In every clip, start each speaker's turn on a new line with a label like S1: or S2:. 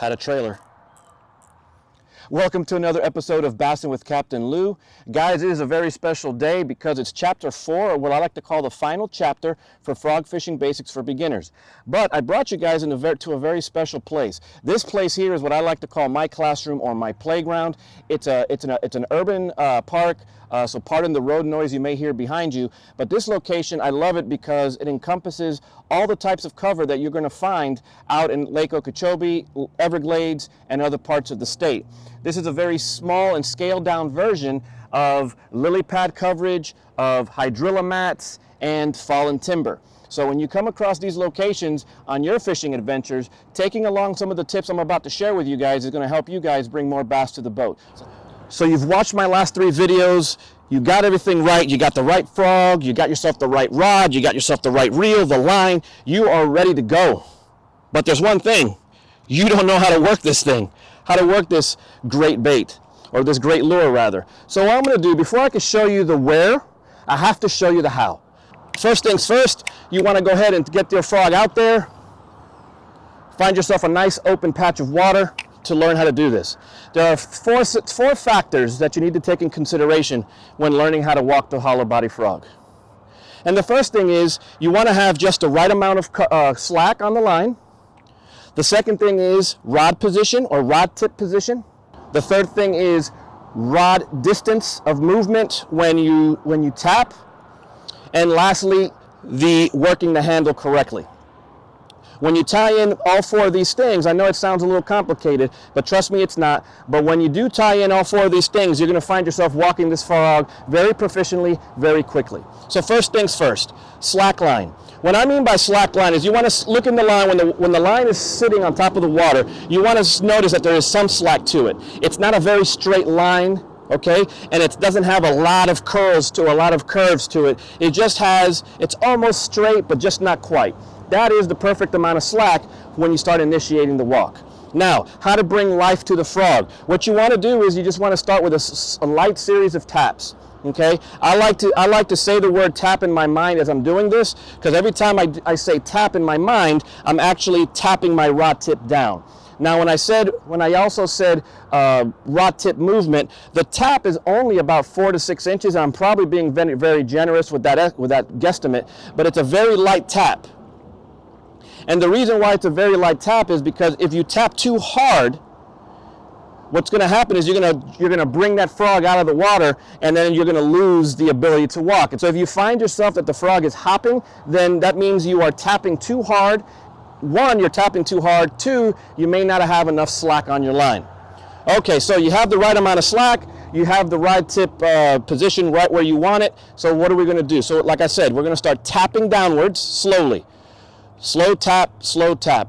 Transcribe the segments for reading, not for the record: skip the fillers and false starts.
S1: Had a trailer. Welcome to another episode of Bassing with Captain Lou. Guys, it is a very special day because it's chapter 4, or what I like to call the final chapter for frog fishing basics for beginners. But I brought you guys to a very special place. This place here is what I like to call my classroom or my playground. It's an urban park, so pardon the road noise you may hear behind you. But this location, I love it because it encompasses all the types of cover that you're going to find out in Lake Okeechobee, Everglades, and other parts of the state. This is a very small and scaled down version of lily pad coverage, of hydrilla mats, and fallen timber. So when you come across these locations on your fishing adventures, taking along some of the tips I'm about to share with you guys is going to help you guys bring more bass to the boat. So you've watched my last 3 videos, you got everything right, you got the right frog, you got yourself the right rod, you got yourself the right reel, the line, you are ready to go. But there's one thing, you don't know how to work this thing, how to work this great bait, or this great lure rather. So what I'm going to do, before I can show you the where, I have to show you the how. First things first, you want to go ahead and get your frog out there, find yourself a nice open patch of water to learn how to do this. There are four factors that you need to take in consideration when learning how to walk the hollow body frog. And the first thing is you want to have just the right amount of slack on the line. The second thing is rod position or rod tip position. The third thing is rod distance of movement when you tap. And lastly, the working the handle correctly. When you tie in all 4 of these things, I know it sounds a little complicated, but trust me, it's not. But when you do tie in all 4 of these things, you're going to find yourself walking this frog very proficiently, very quickly. So first things first, slack line. What I mean by slack line is you want to look in the line, when the line is sitting on top of the water, you want to notice that there is some slack to it. It's not a very straight line, okay, and it doesn't have a lot of curves to a lot of curves to it. It just has, it's almost straight, but just not quite. That is the perfect amount of slack when you start initiating the walk. Now, how to bring life to the frog. What you want to do is you just want to start with a light series of taps. Okay, I like to say the word tap in my mind as I'm doing this, because every time I say tap in my mind, I'm actually tapping my rod tip down. Now, when I also said rod tip movement, the tap is only about 4 to 6 inches. I'm probably being very, very generous with that guesstimate, but it's a very light tap. And the reason why it's a very light tap is because if you tap too hard, what's going to happen is you're going to bring that frog out of the water, and then you're going to lose the ability to walk. And so if you find yourself that the frog is hopping, then that means you are tapping too hard. 1, you're tapping too hard. 2, you may not have enough slack on your line. Okay, so you have the right amount of slack. You have the rod tip position right where you want it. So what are we going to do? So like I said, we're going to start tapping downwards slowly. Slow tap,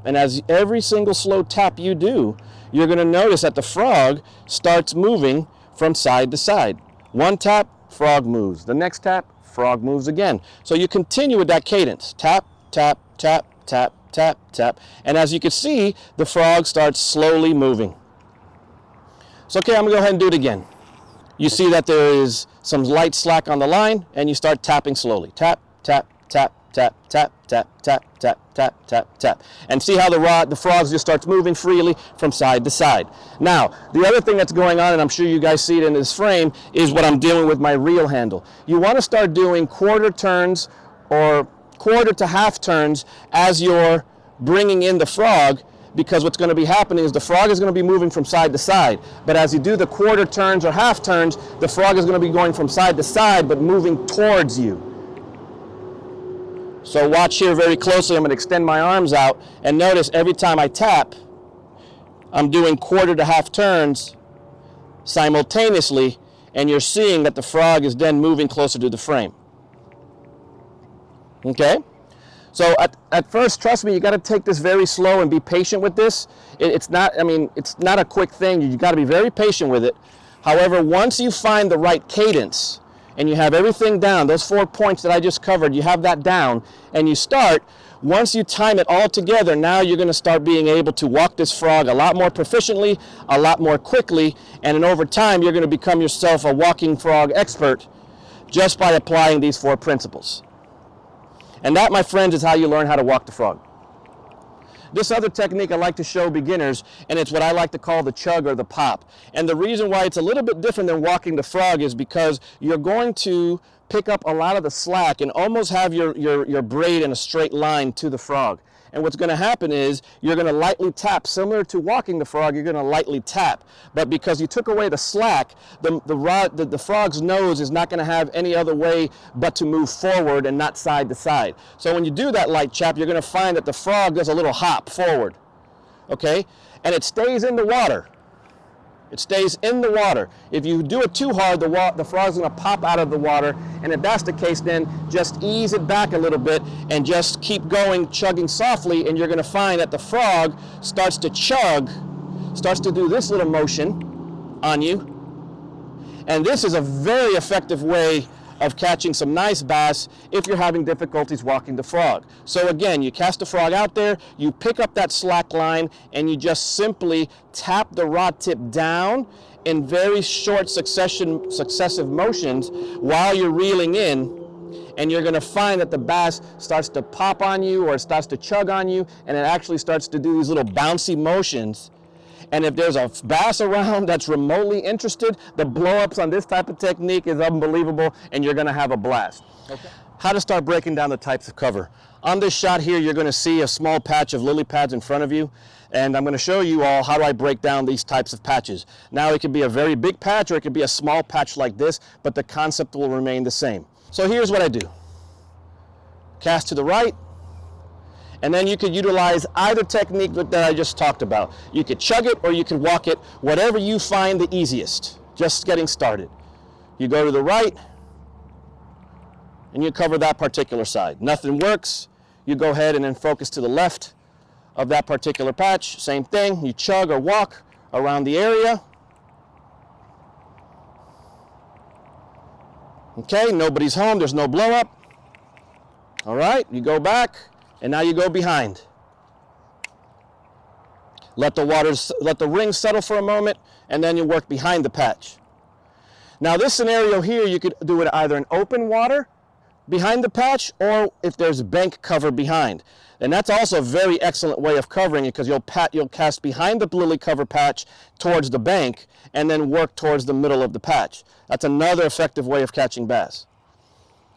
S1: and as every single slow tap you do, you're going to notice that the frog starts moving from side to side. 1 tap, frog moves. The next tap, frog moves again. So you continue with that cadence. Tap, tap, tap, tap, tap, tap. And as you can see, the frog starts slowly moving. So okay, I'm going to go ahead and do it again. You see that there is some light slack on the line, and you start tapping slowly. Tap, tap, tap, tap, tap, tap, tap, tap, tap, tap, tap. And see how the frog just starts moving freely from side to side. Now, the other thing that's going on, and I'm sure you guys see it in this frame, is what I'm doing with my reel handle. You want to start doing quarter turns or quarter to half turns as you're bringing in the frog, because what's going to be happening is the frog is going to be moving from side to side. But as you do the quarter turns or half turns, the frog is going to be going from side to side but moving towards you. So watch here very closely. I'm going to extend my arms out, and notice every time I tap, I'm doing quarter to half turns simultaneously, and you're seeing that the frog is then moving closer to the frame. Okay? So at first, trust me, you got to take this very slow and be patient with this. It's not a quick thing. You got to be very patient with it. However, once you find the right cadence, and you have everything down, those 4 points that I just covered, you have that down, and you start, once you time it all together, now you're going to start being able to walk this frog a lot more proficiently, a lot more quickly, and then over time, you're going to become yourself a walking frog expert just by applying these 4 principles. And that, my friends, is how you learn how to walk the frog. This other technique I like to show beginners, and it's what I like to call the chug or the pop. And the reason why it's a little bit different than walking the frog is because you're going to pick up a lot of the slack and almost have your braid in a straight line to the frog. And what's going to happen is you're going to lightly tap. Similar to walking the frog, you're going to lightly tap. But because you took away the slack, the frog's nose is not going to have any other way but to move forward and not side to side. So when you do that light tap, you're going to find that the frog does a little hop forward. Okay? And it stays in the water. It stays in the water. If you do it too hard, the frog's going to pop out of the water. And if that's the case, then just ease it back a little bit and just keep going, chugging softly, and you're going to find that the frog starts to chug, starts to do this little motion on you. And this is a very effective way of catching some nice bass if you're having difficulties walking the frog. So again, you cast the frog out there, you pick up that slack line, and you just simply tap the rod tip down in very short successive motions while you're reeling in, and you're going to find that the bass starts to pop on you or starts to chug on you, and it actually starts to do these little bouncy motions. And if there's a bass around that's remotely interested, the blow-ups on this type of technique is unbelievable, and you're going to have a blast. Okay. How to start breaking down the types of cover. On this shot here, you're going to see a small patch of lily pads in front of you, and I'm going to show you all how do I break down these types of patches. Now, it could be a very big patch or it could be a small patch like this, but the concept will remain the same. So here's what I do. Cast to the right. And then you could utilize either technique that I just talked about. You could chug it or you could walk it, whatever you find the easiest, just getting started. You go to the right and you cover that particular side. Nothing works, you go ahead and then focus to the left of that particular patch. Same thing, you chug or walk around the area. Okay, nobody's home, there's no blow up. All right, you go back. And now you go behind. Let the rings settle for a moment, and then you work behind the patch. Now this scenario here, you could do it either in open water behind the patch, or if there's bank cover behind. And that's also a very excellent way of covering it, because you'll cast behind the lily cover patch towards the bank, and then work towards the middle of the patch. That's another effective way of catching bass.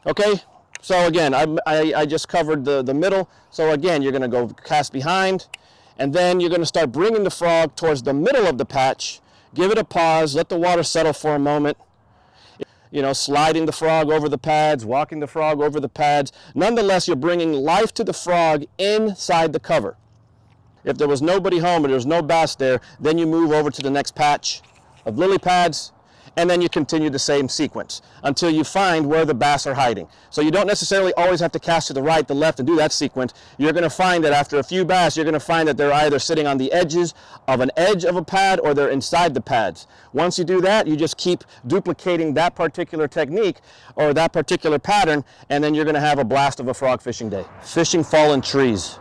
S1: Okay? So again, I just covered the middle. So again, you're going to go cast behind, and then you're going to start bringing the frog towards the middle of the patch. Give it a pause, let the water settle for a moment. You know, sliding the frog over the pads, walking the frog over the pads. Nonetheless, you're bringing life to the frog inside the cover. If there was nobody home or there's no bass there, then you move over to the next patch of lily pads, and then you continue the same sequence until you find where the bass are hiding. So you don't necessarily always have to cast to the right, the left, and do that sequence. You're going to find that after a few bass, you're going to find that they're either sitting on the edges of an edge of a pad or they're inside the pads. Once you do that, you just keep duplicating that particular technique or that particular pattern, and then you're going to have a blast of a frog fishing day. Fishing fallen trees.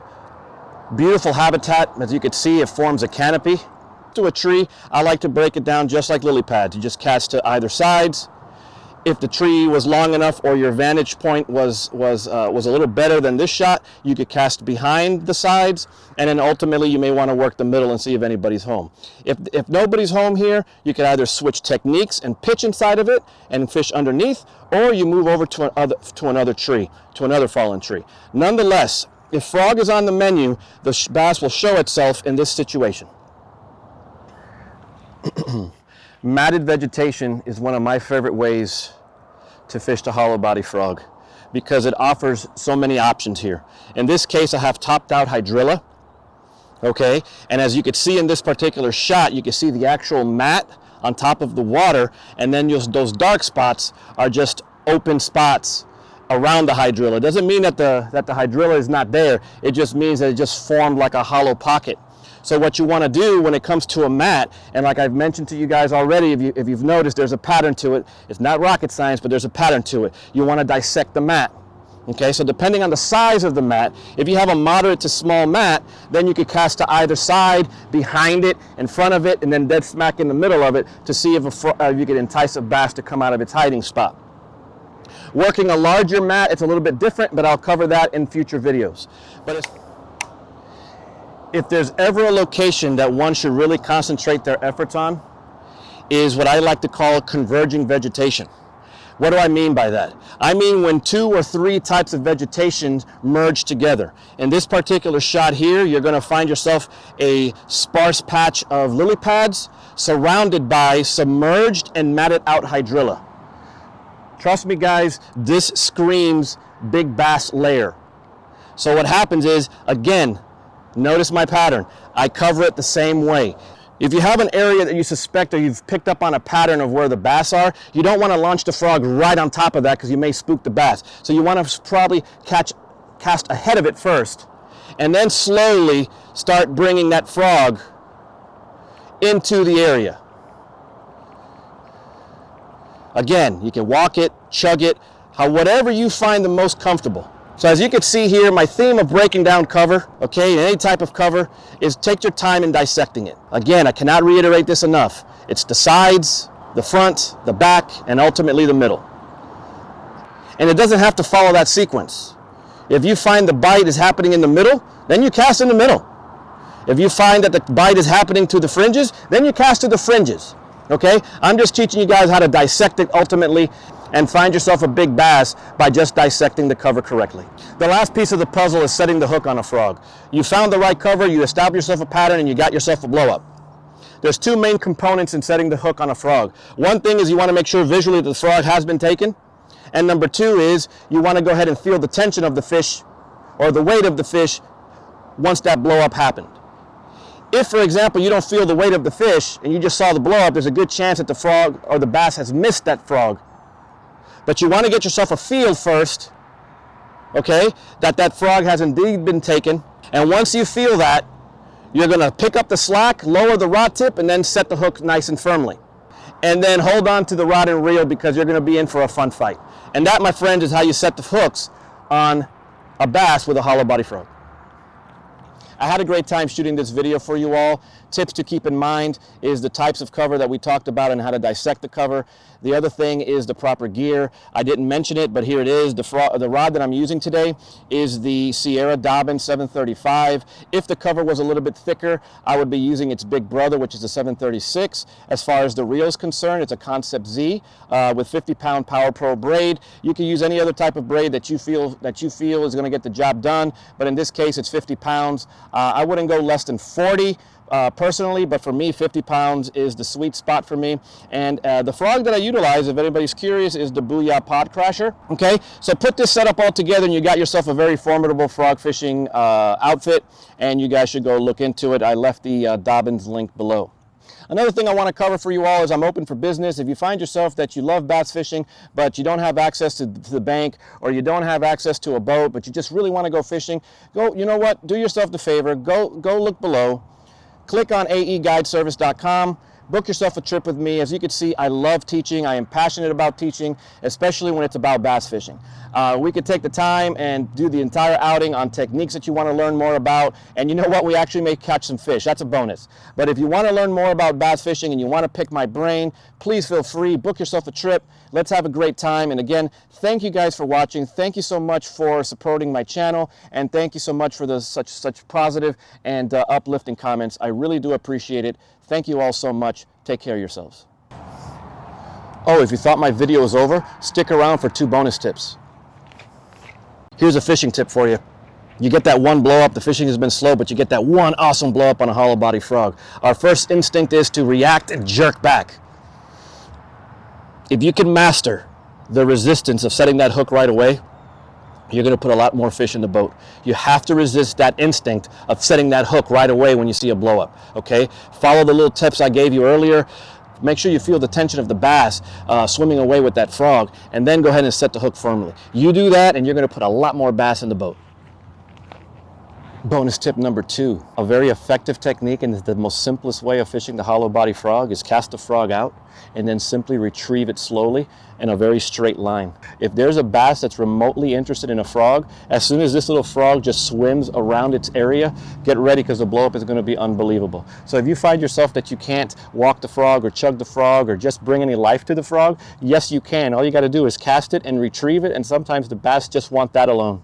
S1: Beautiful habitat. As you can see, it forms a canopy. To a tree, I like to break it down just like lily pads. You just cast to either sides. If the tree was long enough or your vantage point was a little better than this shot, you could cast behind the sides, and then ultimately you may want to work the middle and see if anybody's home. If nobody's home here, you could either switch techniques and pitch inside of it and fish underneath, or you move over to another tree, to another fallen tree. Nonetheless, if frog is on the menu, the bass will show itself in this situation. Matted vegetation is one of my favorite ways to fish the hollow body frog because it offers so many options here. In this case, I have topped out hydrilla. Okay, and as you can see in this particular shot, you can see the actual mat on top of the water, and then those dark spots are just open spots around the hydrilla. It doesn't mean that the hydrilla is not there. It just means that it just formed like a hollow pocket. So what you want to do when it comes to a mat, and like I've mentioned to you guys already, if you've noticed, there's a pattern to it. It's not rocket science, but there's a pattern to it. You want to dissect the mat. Okay, so depending on the size of the mat, if you have a moderate to small mat, then you could cast to either side, behind it, in front of it, and then dead smack in the middle of it to see if you could entice a bass to come out of its hiding spot. Working a larger mat, it's a little bit different, but I'll cover that in future videos. But If there's ever a location that one should really concentrate their efforts on, is what I like to call converging vegetation. What do I mean by that? I mean when 2 or 3 types of vegetation merge together. In this particular shot here, you're going to find yourself a sparse patch of lily pads surrounded by submerged and matted out hydrilla. Trust me guys, this screams big bass layer. So what happens is, again, notice my pattern. I cover it the same way. If you have an area that you suspect or you've picked up on a pattern of where the bass are, you don't want to launch the frog right on top of that because you may spook the bass. So you want to probably cast ahead of it first and then slowly start bringing that frog into the area. Again, you can walk it, chug it, whatever you find the most comfortable. So as you can see here, my theme of breaking down cover, okay, any type of cover, is take your time in dissecting it. Again, I cannot reiterate this enough. It's the sides, the front, the back, and ultimately the middle. And it doesn't have to follow that sequence. If you find the bite is happening in the middle, then you cast in the middle. If you find that the bite is happening to the fringes, then you cast to the fringes. Okay? I'm just teaching you guys how to dissect it ultimately and find yourself a big bass by just dissecting the cover correctly. The last piece of the puzzle is setting the hook on a frog. You found the right cover, you established yourself a pattern, and you got yourself a blow up. There's 2 main components in setting the hook on a frog. One thing is you want to make sure visually that the frog has been taken. And number 2 is you want to go ahead and feel the tension of the fish or the weight of the fish once that blow up happened. If, for example, you don't feel the weight of the fish and you just saw the blow up, there's a good chance that the frog or the bass has missed that frog. But you want to get yourself a feel first, okay, that frog has indeed been taken. And once you feel that, you're going to pick up the slack, lower the rod tip, and then set the hook nice and firmly. And then hold on to the rod and reel because you're going to be in for a fun fight. And that, my friends, is how you set the hooks on a bass with a hollow body frog. I had a great time shooting this video for you all. Tips to keep in mind is the types of cover that we talked about and how to dissect the cover. The other thing is the proper gear. I didn't mention it, but here it is. The rod that I'm using today is the Sierra Dobbin 735. If the cover was a little bit thicker, I would be using its big brother, which is the 736. As far as the reel is concerned, it's a Concept Z with 50-pound Power Pro braid. You can use any other type of braid that you feel is going to get the job done, but in this case, it's 50 pounds. I wouldn't go less than 40. Personally, but for me, 50 pounds is the sweet spot for me. And the frog that I utilize, if anybody's curious, is the Booyah Pod Crasher. Okay, so put this setup all together and you got yourself a very formidable frog fishing outfit, and you guys should go look into it. I left the Dobbins link below. Another thing I want to cover for you all is I'm open for business. If you find yourself that you love bass fishing, but you don't have access to the bank, or you don't have access to a boat, but you just really want to go fishing, you know what, do yourself the favor, go look below. Click on aeguideservice.com, book yourself a trip with me. As you can see, I love teaching. I am passionate about teaching, especially when it's about bass fishing. We could take the time and do the entire outing on techniques that you want to learn more about. And you know what? We actually may catch some fish. That's a bonus. But if you want to learn more about bass fishing and you want to pick my brain, please feel free. Book yourself a trip. Let's have a great time. And again, thank you guys for watching. Thank you so much for supporting my channel. And thank you so much for the such positive and uplifting comments. I really do appreciate it. Thank you all so much. Take care of yourselves. Oh, if you thought my video was over, stick around for 2 bonus tips. Here's a fishing tip for you. You get that one blow up, the fishing has been slow, but you get that one awesome blow up on a hollow body frog. Our first instinct is to react and jerk back. If you can master the resistance of setting that hook right away, you're going to put a lot more fish in the boat. You have to resist that instinct of setting that hook right away when you see a blow up, okay? Follow the little tips I gave you earlier. Make sure you feel the tension of the bass swimming away with that frog, and then go ahead and set the hook firmly. You do that and you're going to put a lot more bass in the boat. Bonus tip number 2, a very effective technique and the most simplest way of fishing the hollow body frog is cast the frog out and then simply retrieve it slowly in a very straight line. If there's a bass that's remotely interested in a frog, as soon as this little frog just swims around its area, get ready because the blow up is going to be unbelievable. So if you find yourself that you can't walk the frog or chug the frog or just bring any life to the frog, yes you can. All you got to do is cast it and retrieve it, and sometimes the bass just want that alone.